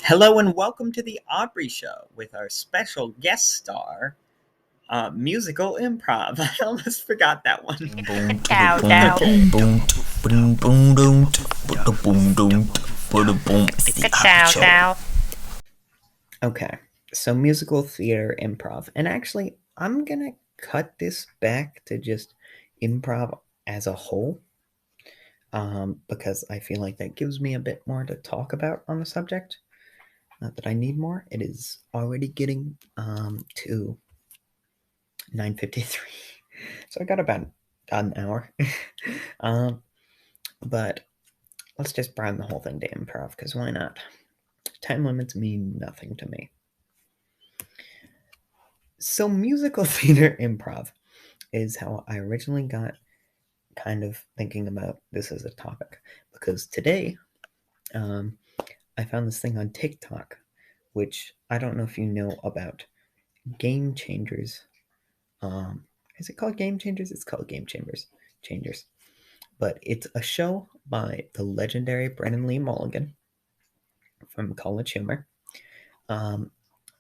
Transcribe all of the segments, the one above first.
Hello and welcome to the Aubrey Show with our special guest star, musical improv. I almost forgot that one. Dow, dow. Dow, dow. Okay, so musical theater improv. And actually, I'm gonna cut this back to just improv as a whole, because I feel like that gives me a bit more to talk about on the subject. Not that I need more. It is already getting to 9:53, so I got about an hour. um, but let's just brown the whole thing to improv, because why not? Time limits mean nothing to me. So musical theater improv is how I originally got kind of thinking about this as a topic, because today I found this thing on TikTok, which I don't know if you know about. Game Changers. Is it called Game Changers? It's called Game Changers. But it's a show by the legendary Brennan Lee Mulligan from College Humor,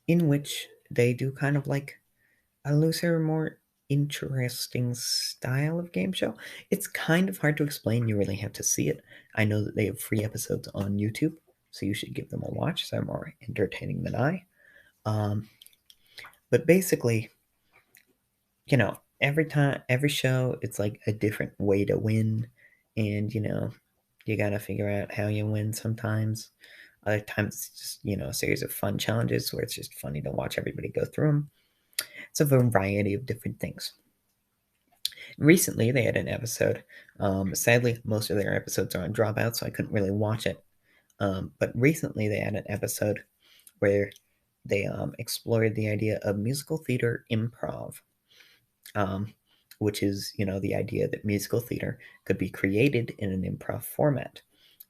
in which they do kind of like a looser, more interesting style of game show. It's kind of hard to explain. You really have to see it. I know that they have free episodes on YouTube, so you should give them a watch. They're more entertaining than I. But basically, every show, it's like a different way to win, and you gotta figure out how you win sometimes. Other times, it's just a series of fun challenges where it's just funny to watch everybody go through them. It's a variety of different things. Recently, they had an episode. Sadly, most of their episodes are on Dropout, so I couldn't really watch it. But recently, they had an episode where they explored the idea of musical theater improv, which is, the idea that musical theater could be created in an improv format.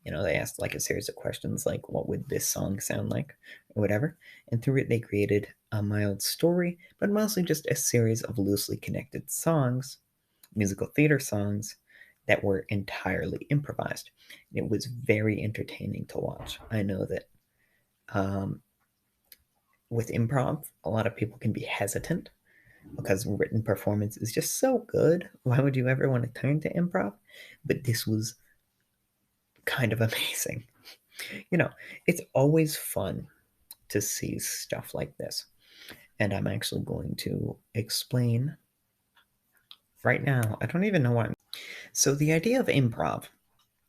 They asked like a series of questions like, what would this song sound like, or whatever. And through it, they created a mild story, but mostly just a series of loosely connected songs, musical theater songs, that were entirely improvised. It was very entertaining to watch. I know that with improv, a lot of people can be hesitant because written performance is just so good. Why would you ever want to turn to improv? But this was kind of amazing. It's always fun to see stuff like this. And I'm actually going to explain right now. I don't even know what. So, the idea of improv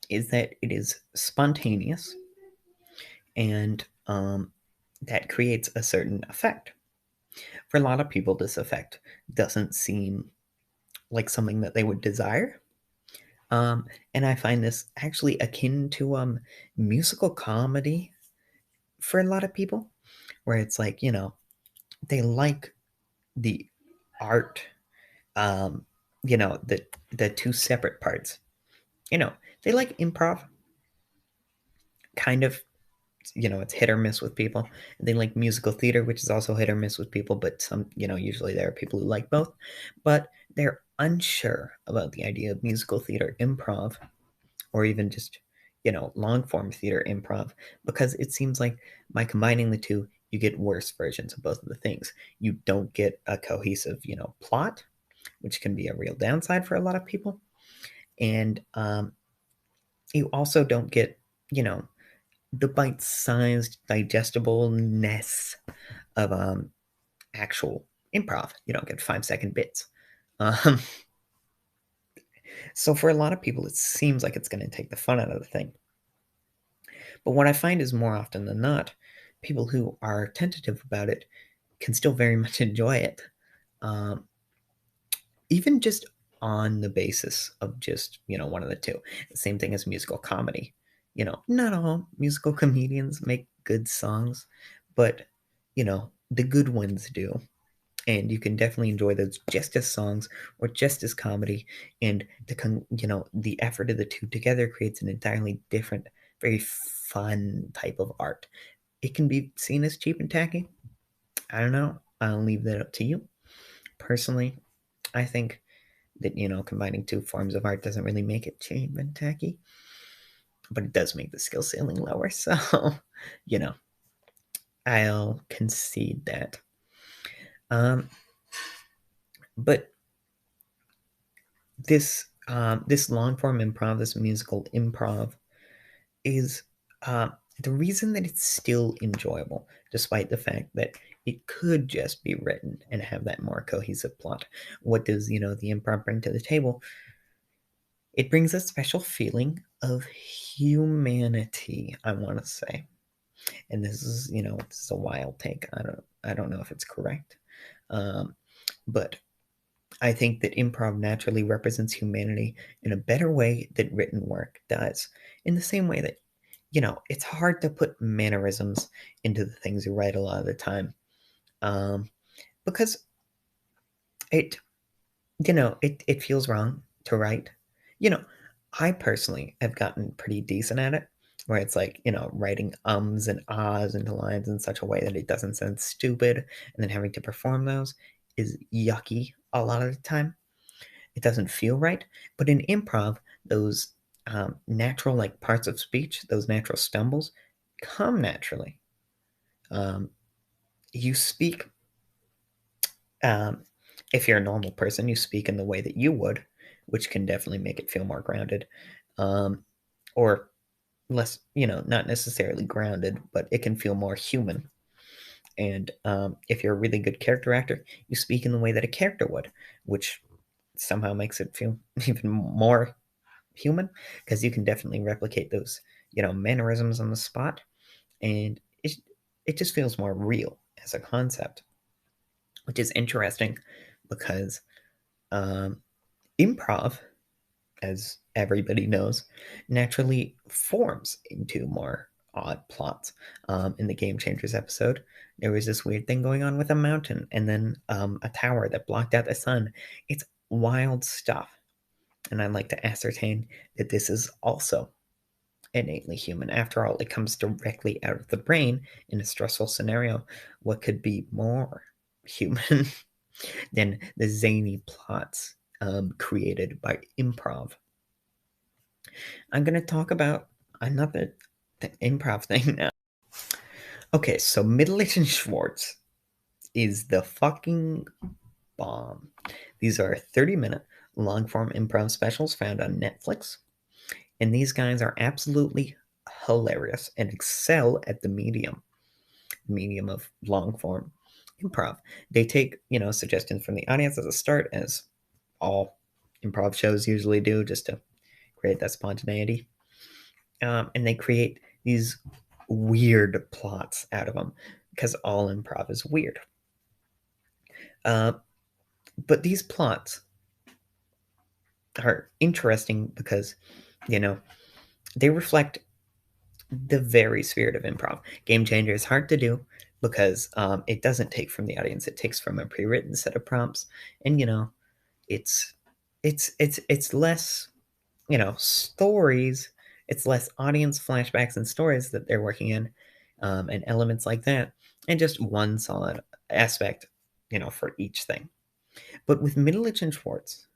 is that it is spontaneous, and that creates a certain effect. For a lot of people, this effect doesn't seem like something that they would desire. And I find this actually akin to musical comedy for a lot of people, where it's like, they like the art, um, the two separate parts. They like improv, kind of. It's hit or miss with people. They like musical theater, which is also hit or miss with people, but usually there are people who like both. But they're unsure about the idea of musical theater improv, or even just, long form theater improv, because it seems like by combining the two, you get worse versions of both of the things. You don't get a cohesive, plot, which can be a real downside for a lot of people. And you also don't get, the bite-sized digestibleness of actual improv. You don't get 5-second bits. Um, so for a lot of people, it seems like it's going to take the fun out of the thing. But what I find is, more often than not, people who are tentative about it can still very much enjoy it, um, even just on the basis of just, one of the two. The same thing as musical comedy. Not all musical comedians make good songs, but, the good ones do. And you can definitely enjoy those just as songs or just as comedy. And the effort of the two together creates an entirely different, very fun type of art. It can be seen as cheap and tacky. I don't know. I'll leave that up to you. Personally, I think that, combining two forms of art doesn't really make it cheap and tacky, but it does make the skill ceiling lower. So, you know, I'll concede that. Um, but this long form improv, this musical improv, is the reason that it's still enjoyable, despite the fact that it could just be written and have that more cohesive plot. What does the improv bring to the table? It brings a special feeling of humanity, I want to say. And this is this is a wild take. I don't know if it's correct, um, but I think that improv naturally represents humanity in a better way than written work does. In the same way that it's hard to put mannerisms into the things you write a lot of the time, um, because it it feels wrong to write. You know, I personally have gotten pretty decent at it, where it's like, writing ums and ahs into lines in such a way that it doesn't sound stupid, and then having to perform those is yucky a lot of the time. It doesn't feel right. But in improv, those natural like parts of speech, those natural stumbles, come naturally. Um, you speak Um, if you're a normal person, you speak in the way that you would, which can definitely make it feel more grounded, or less, not necessarily grounded, but it can feel more human. And if you're a really good character actor, you speak in the way that a character would, which somehow makes it feel even more human because you can definitely replicate those, mannerisms on the spot, and it just feels more real as a concept, which is interesting because um, improv, as everybody knows, naturally forms into more odd plots. In the Game Changers episode, there was this weird thing going on with a mountain and then a tower that blocked out the sun. It's wild stuff. And I'd like to ascertain that this is also innately human. After all, it comes directly out of the brain in a stressful scenario. What could be more human than the zany plots created by improv? I'm going to talk about another improv thing now. Okay, so Middleditch and Schwartz is the fucking bomb. These are 30-minute long form improv specials found on Netflix. And these guys are absolutely hilarious and excel at the medium of long form improv. They take, suggestions from the audience as a start, as all improv shows usually do, just to create that spontaneity. And they create these weird plots out of them because all improv is weird. Uh, but these plots are interesting because, they reflect the very spirit of improv. Game Changer is hard to do because it doesn't take from the audience; it takes from a pre-written set of prompts, and it's it's less stories. It's less audience flashbacks and stories that they're working in, and elements like that, and just one solid aspect, for each thing. But with Middleditch and Schwartz,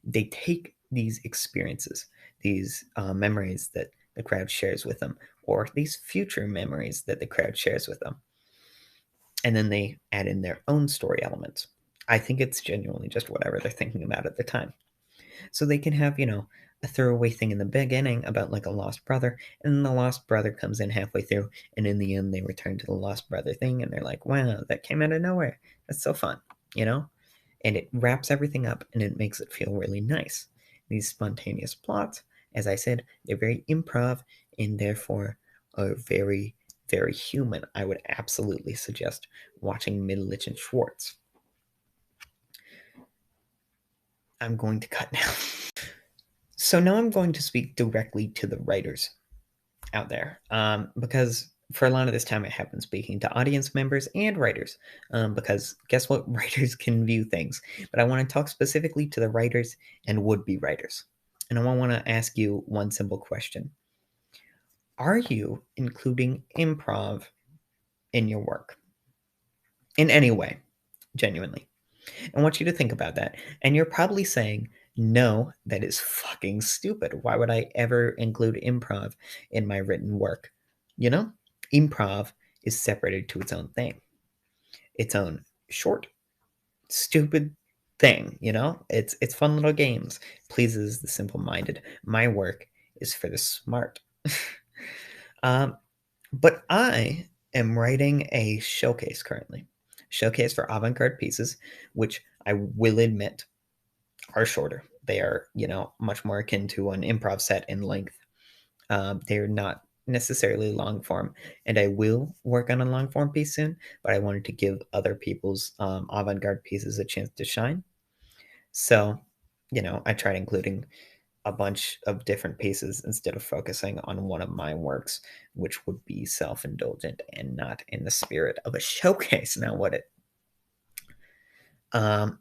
they take these experiences, these memories that the crowd shares with them, or these future memories that the crowd shares with them, and then they add in their own story elements. I think it's genuinely just whatever they're thinking about at the time. So they can have, a throwaway thing in the beginning about like a lost brother, and then the lost brother comes in halfway through, and in the end they return to the lost brother thing, and they're like, wow, that came out of nowhere. That's so fun, you know? And it wraps everything up and it makes it feel really nice. These spontaneous plots, as I said, they're very improv and therefore are very, very human. I would absolutely suggest watching Middleditch and Schwartz. I'm going to cut now. So now I'm going to speak directly to the writers out there, because for a lot of this time I have been speaking to audience members and writers, because guess what? Writers can view things. But I want to talk specifically to the writers and would-be writers. And I want to ask you one simple question. Are you including improv in your work? In any way, genuinely. I want you to think about that. And you're probably saying, no, that is fucking stupid. Why would I ever include improv in my written work? Improv is separated to its own thing, its own short, stupid thing. It's fun little games, pleases the simple-minded. My work is for the smart. um, but I am writing a showcase currently, showcase for avant-garde pieces, which I will admit are shorter. They are, much more akin to an improv set in length. They're not necessarily long form, and I will work on a long form piece soon. But I wanted to give other people's avant-garde pieces a chance to shine. So, I tried including a bunch of different pieces instead of focusing on one of my works, which would be self-indulgent and not in the spirit of a showcase. Now, what it? Um,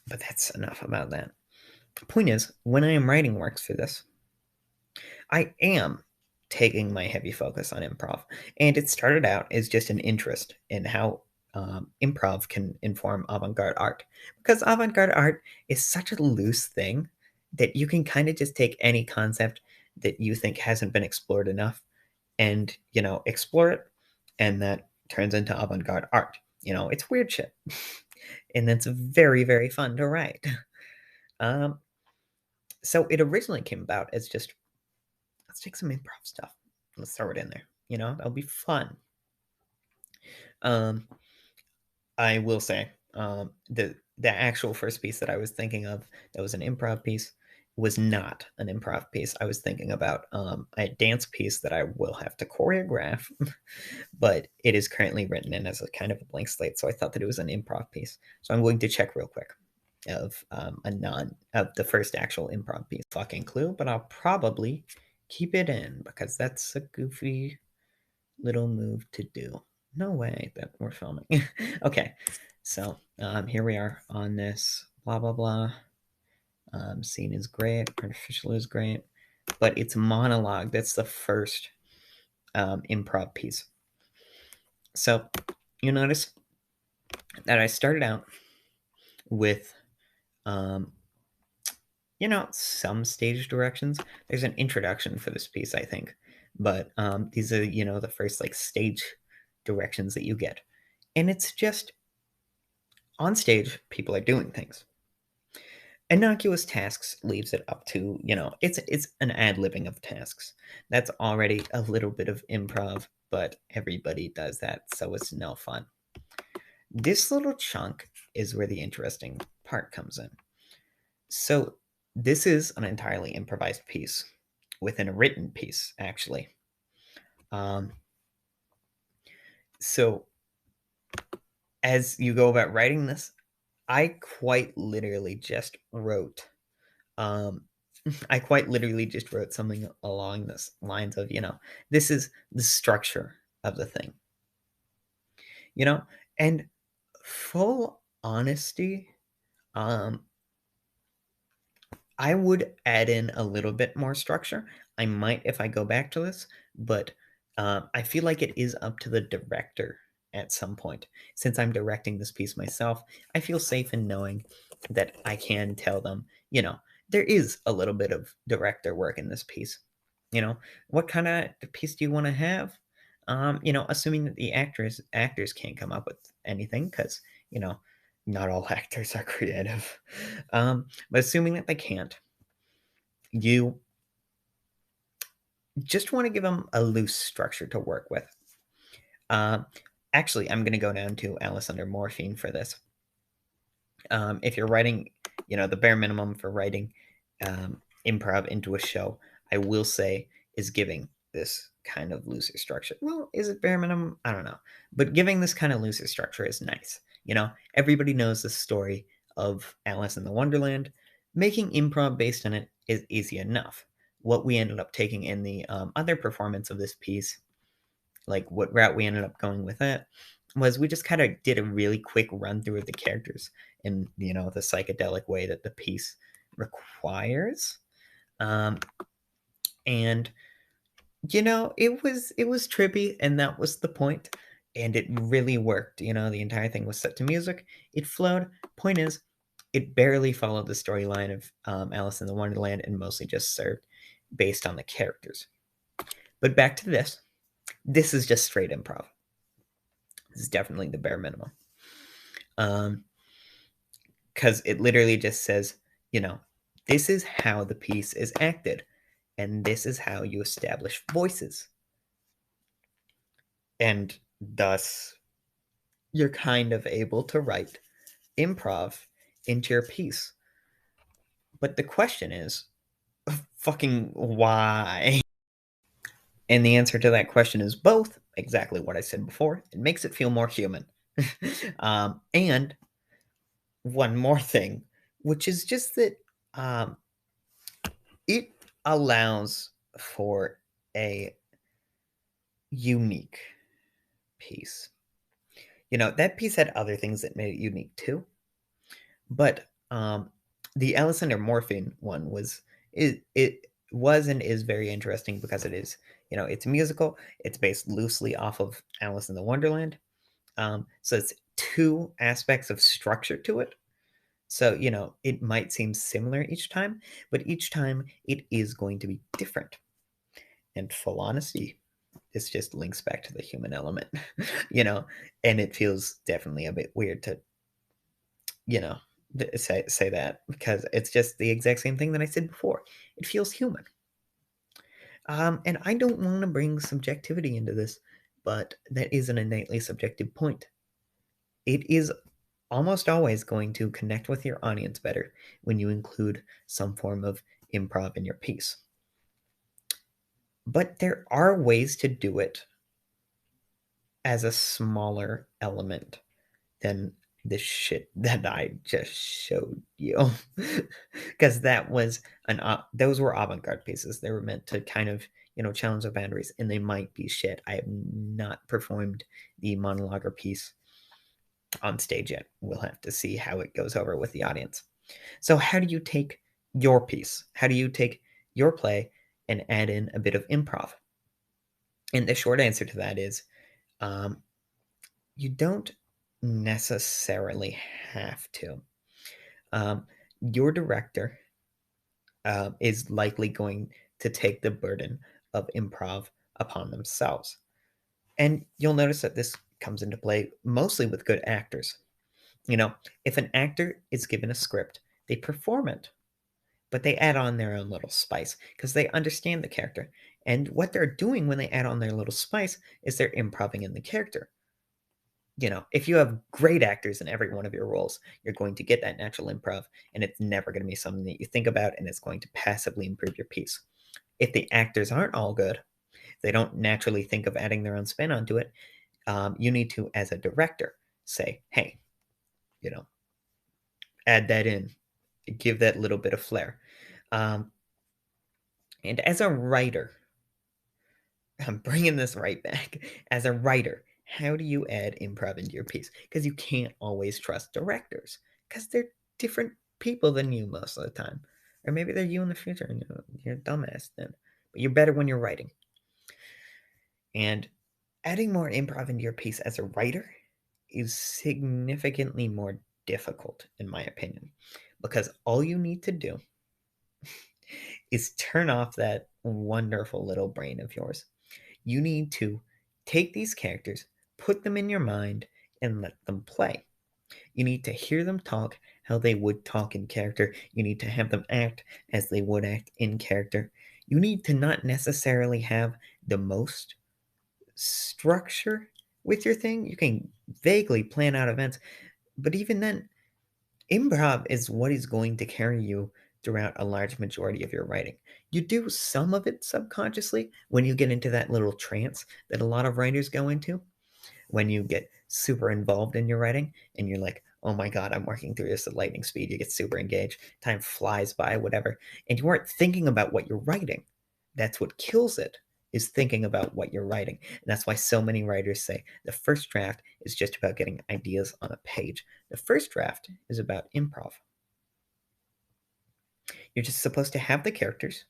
but that's enough about that. The point is, when I am writing works for this, I am taking my heavy focus on improv. And it started out as just an interest in how improv can inform avant garde art. Because avant garde art is such a loose thing that you can kind of just take any concept that you think hasn't been explored enough and, explore it. And that turns into avant garde art. It's weird shit. And that's very, very fun to write. Um, so it originally came about as just, let's take some improv stuff. Let's throw it in there. That'll be fun. Um, I will say, the actual first piece that I was thinking of that was an improv piece was not an improv piece. I was thinking about a dance piece that I will have to choreograph, but it is currently written in as a kind of a blank slate. So I thought that it was an improv piece. So I'm going to check real quick of the first actual improv piece. Fucking clue, but I'll probably keep it in because that's a goofy little move to do. No way that we're filming. Okay, so here we are on this blah blah blah. Scene is great, artificial is great, but it's monologue. That's the first improv piece. So you notice that I started out with some stage directions. There's an introduction for this piece, I think, but these are the first like stage directions that you get, and it's just on stage people are doing things. Innocuous tasks leaves it up to it's an ad-libbing of tasks. That's already a little bit of improv, but everybody does that, so it's no fun. This little chunk is where the interesting part comes in. So this is an entirely improvised piece within a written piece, actually. So as you go about writing this, I quite literally just wrote something along this lines of, this is the structure of the thing. And full honesty, I would add in a little bit more structure. I might if I go back to this, but I feel like it is up to the director at some point. Since I'm directing this piece myself, I feel safe in knowing that I can tell them, there is a little bit of director work in this piece. What kind of piece do you want to have? Assuming that the actors can't come up with anything because, not all actors are creative. But assuming that they can't, you just want to give them a loose structure to work with. Actually, I'm going to go down to Alice Under Morphine for this. If you're writing, the bare minimum for writing improv into a show, I will say is giving this kind of looser structure. Well, is it bare minimum? I don't know. But giving this kind of looser structure is nice. Everybody knows the story of Alice in the Wonderland. Making improv based on it is easy enough. What we ended up taking in the other performance of this piece, like what route we ended up going with it, was we just kind of did a really quick run through of the characters in the psychedelic way that the piece requires. And it was trippy, and that was the point, and it really worked. The entire thing was set to music. It flowed. Point is, it barely followed the storyline of Alice in the Wonderland and mostly just served based on the characters. But back to this. This is just straight improv. is definitely the bare minimum. Because it literally just says, you know, this is how the piece is acted, and this is how you establish voices. And thus, you're kind of able to write improv into your piece. But the question is, fucking why? And the answer to that question is both exactly what I said before. It makes it feel more human. And one more thing, which is just that um, it allows for a unique piece. That piece had other things that made it unique too, but the Alison or Morphine one it was and is very interesting because it is, it's a musical. It's based loosely off of Alice in the Wonderland. So it's two aspects of structure to it. So, it might seem similar each time, but each time it is going to be different. And full honesty, this just links back to the human element, you know, and it feels definitely a bit weird to, you know, say that because it's just the exact same thing that I said before. It feels human. And I don't want to bring subjectivity into this, but that is an innately subjective point. It is almost always going to connect with your audience better when you include some form of improv in your piece. But there are ways to do it as a smaller element than the shit that I just showed you. Because those were avant-garde pieces. They were meant to kind of, challenge the boundaries, and they might be shit. I have not performed the monologue or piece on stage yet. We'll have to see how it goes over with the audience. So, how do you take your piece? How do you take your play and add in a bit of improv? And the short answer to that is you don't necessarily have to. Your director is likely going to take the burden of improv upon themselves. And you'll notice that this comes into play mostly with good actors. If an actor is given a script, they perform it, but they add on their own little spice because they understand the character. And what they're doing when they add on their little spice is they're improving in the character. If you have great actors in every one of your roles, you're going to get that natural improv, and it's never going to be something that you think about, and it's going to passively improve your piece. If the actors aren't all good, they don't naturally think of adding their own spin onto it, you need to, as a director, say, hey, add that in, give that little bit of flair. And as a writer, I'm bringing this right back. As a writer, how do you add improv into your piece? Because you can't always trust directors because they're different people than you most of the time. Or maybe they're you in the future and you're a dumbass then. But you're better when you're writing. And adding more improv into your piece as a writer is significantly more difficult, in my opinion, because all you need to do is turn off that wonderful little brain of yours. You need to take these characters, put them in your mind, and let them play. You need to hear them talk how they would talk in character. You need to have them act as they would act in character. You need to not necessarily have the most structure with your thing. You can vaguely plan out events, but even then, improv is what is going to carry you throughout a large majority of your writing. You do some of it subconsciously when you get into that little trance that a lot of writers go into, when you get super involved in your writing and you're like, oh my God, I'm working through this at lightning speed. You get super engaged, time flies by, whatever, and you aren't thinking about what you're writing. That's what kills it, is thinking about what you're writing. And that's why so many writers say the first draft is just about getting ideas on a page. The first draft is about improv. You're just supposed to have the characters.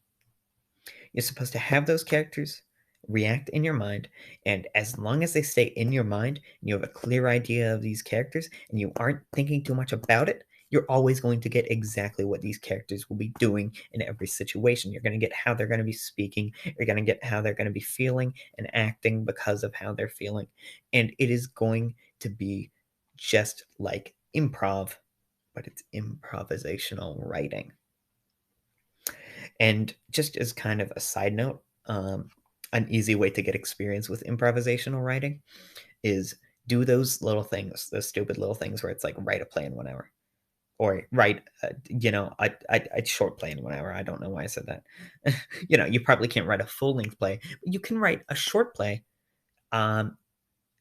You're supposed to have those characters react in your mind, and as long as they stay in your mind and you have a clear idea of these characters and you aren't thinking too much about it, you're always going to get exactly what these characters will be doing in every situation. You're going to get how they're going to be speaking, you're going to get how they're going to be feeling and acting because of how they're feeling. And it is going to be just like improv, but it's improvisational writing. And just as kind of a side note, an easy way to get experience with improvisational writing is do those little things, those stupid little things where it's like write a play in 1 hour or write, a short play in 1 hour. I don't know why I said that. You probably can't write a full length play, but you can write a short play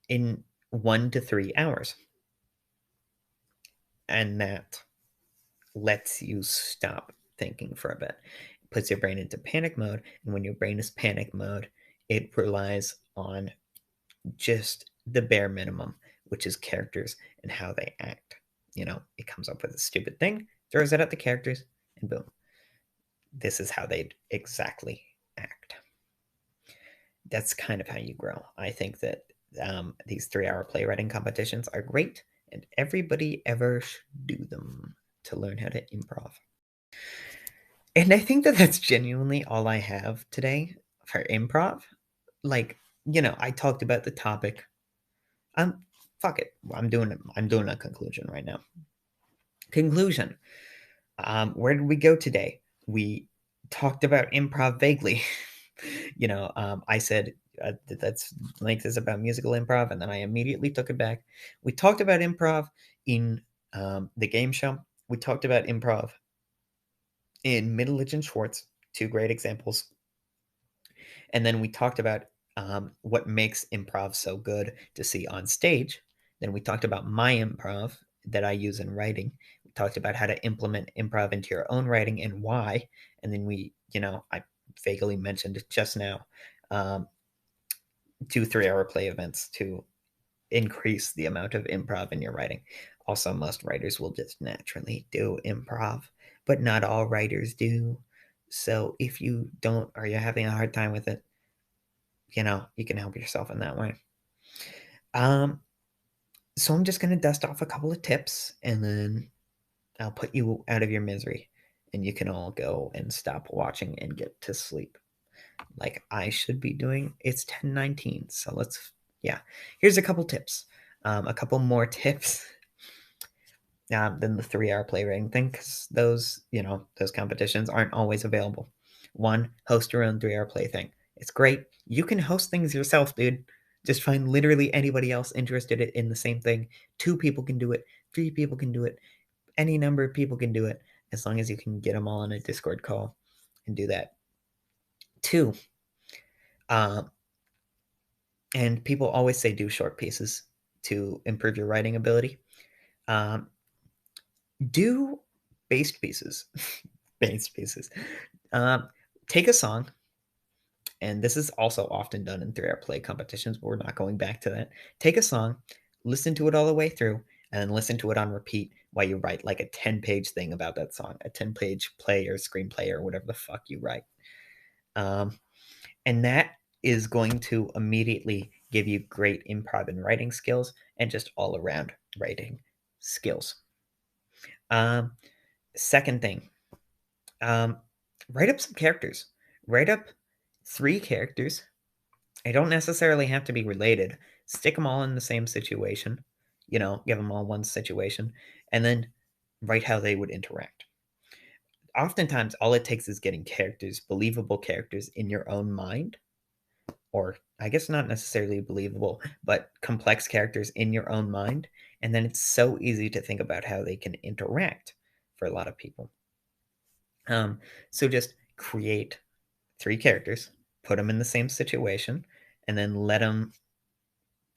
in 1 to 3 hours. And that lets you stop thinking for a bit. It puts your brain into panic mode. And when your brain is panic mode, it relies on just the bare minimum, which is characters and how they act. It comes up with a stupid thing, throws it at the characters, and boom. This is how they'd exactly act. That's kind of how you grow. I think that these 3 hour playwriting competitions are great, and everybody ever should do them to learn how to improv. And I think that that's genuinely all I have today for improv. Like, I talked about the topic. Fuck it. I'm doing a conclusion right now. Conclusion. Where did we go today? We talked about improv vaguely. I said that's like this about musical improv, and then I immediately took it back. We talked about improv in the game show. We talked about improv in Middleditch and Schwartz, two great examples. And then we talked about what makes improv so good to see on stage. Then we talked about my improv that I use in writing. We talked about how to implement improv into your own writing and why. And then I vaguely mentioned just now 2 3 hour play events to increase the amount of improv in your writing. Also, most writers will just naturally do improv, but not all writers do. So if you don't, or you're having a hard time with it, you can help yourself in that way. So I'm just going to dust off a couple of tips and then I'll put you out of your misery and you can all go and stop watching and get to sleep like I should be doing. It's 10:19, so here's a couple tips. A couple more tips than the 3 hour playwriting thing, because those competitions aren't always available. One, host your own 3 hour play thing. It's great. You can host things yourself, dude. Just find literally anybody else interested in the same thing. 2 people can do it. 3 people can do it. Any number of people can do it, as long as you can get them all on a Discord call and do that. 2, and people always say do short pieces to improve your writing ability. Do based pieces. Based pieces. Take a song, and this is also often done in 3 hour play competitions, but we're not going back to that. Take a song, listen to it all the way through, and then listen to it on repeat while you write like a 10-page thing about that song, a 10-page play or screenplay or whatever the fuck you write. And that is going to immediately give you great improv and writing skills and just all around writing skills. Second thing, write up some characters. Write up 3 characters. They don't necessarily have to be related. Stick them all in the same situation. Give them all one situation, and then write how they would interact. Oftentimes, all it takes is getting characters, believable characters in your own mind, or I guess not necessarily believable, but complex characters in your own mind, and then it's so easy to think about how they can interact for a lot of people. So just create 3 characters, put them in the same situation, and then let them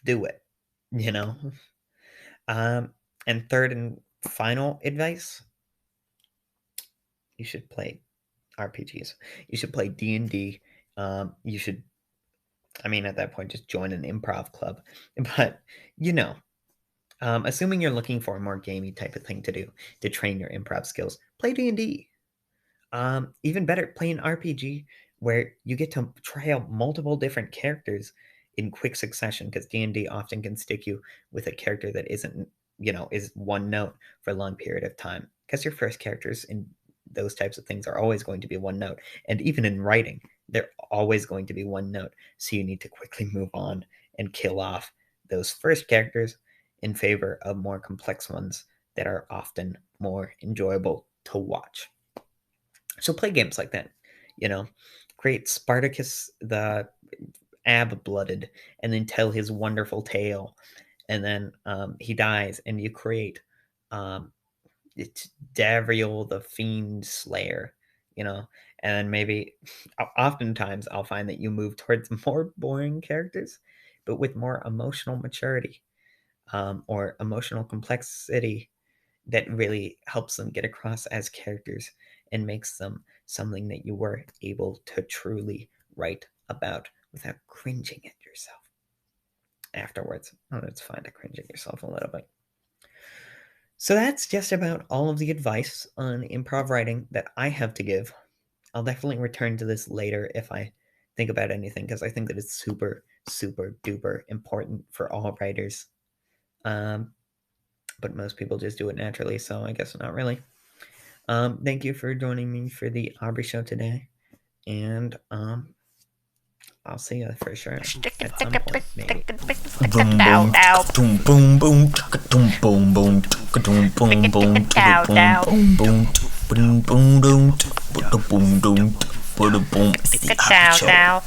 do it, And third and final advice, you should play RPGs. You should play D&D. You should, at that point, just join an improv club. But, assuming you're looking for a more gamey type of thing to do to train your improv skills, play D&D. Even better, play an RPG where you get to try out multiple different characters in quick succession, because D&D often can stick you with a character that isn't is one note for a long period of time, because your first characters in those types of things are always going to be one note. And even in writing, they're always going to be one note. So you need to quickly move on and kill off those first characters in favor of more complex ones that are often more enjoyable to watch. So play games like that, create Spartacus the ab-blooded, and then tell his wonderful tale, and then he dies, and you create it's Davriel the Fiend Slayer, and then maybe oftentimes I'll find that you move towards more boring characters, but with more emotional maturity, or emotional complexity that really helps them get across as characters and makes them something that you were able to truly write about without cringing at yourself afterwards. Oh, it's fine to cringe at yourself a little bit. So that's just about all of the advice on improv writing that I have to give. I'll definitely return to this later if I think about anything, because I think that it's super, super duper important for all writers. But most people just do it naturally, so I guess not really. Thank you for joining me for the Aubrey show today, and I'll see you for sure at some point, maybe. Boom boom boom boom boom boom boom boom boom boom boom boom boom boom boom boom. It's the Aubrey show.